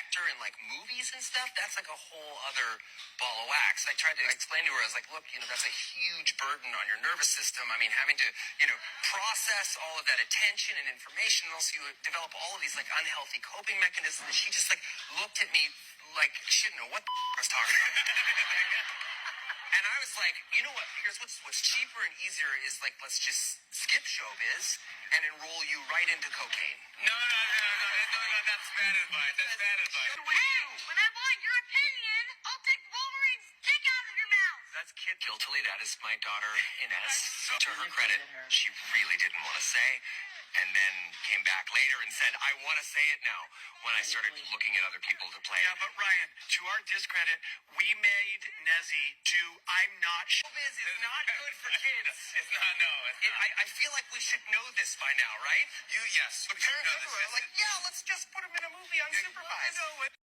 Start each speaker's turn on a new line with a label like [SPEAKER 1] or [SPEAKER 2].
[SPEAKER 1] actor in like movies and stuff, that's like a whole other ball of wax. I tried to explain to her, I was like, look, that's a huge burden on your nervous system. I mean, having to, process all of that attention and information, and also you develop all of these like unhealthy coping mechanisms. And she just like looked at me like she didn't know what the I was talking about. And I was like, you know what? Here's what's cheaper and easier is like, let's just skip showbiz and enroll you right into cocaine. No, that's bad advice. That's bad advice.
[SPEAKER 2] Hey, when I want your opinion, I'll take Wolverine's dick out of your mouth.
[SPEAKER 1] That's Kid guiltily. That is my daughter, Inez. To her credit, she really didn't want to say, and then came back later and said, I want to say it now, when I started looking at other people to play.
[SPEAKER 3] Yeah, but Ryan, to our discredit, we made Nezzy do I'm Not
[SPEAKER 1] Showbiz is not good for kids.
[SPEAKER 3] It's not, no.
[SPEAKER 1] I feel like we should know this by now, right?
[SPEAKER 3] Yes.
[SPEAKER 1] The parents everywhere are like, yeah, let's just put him in a movie on stage.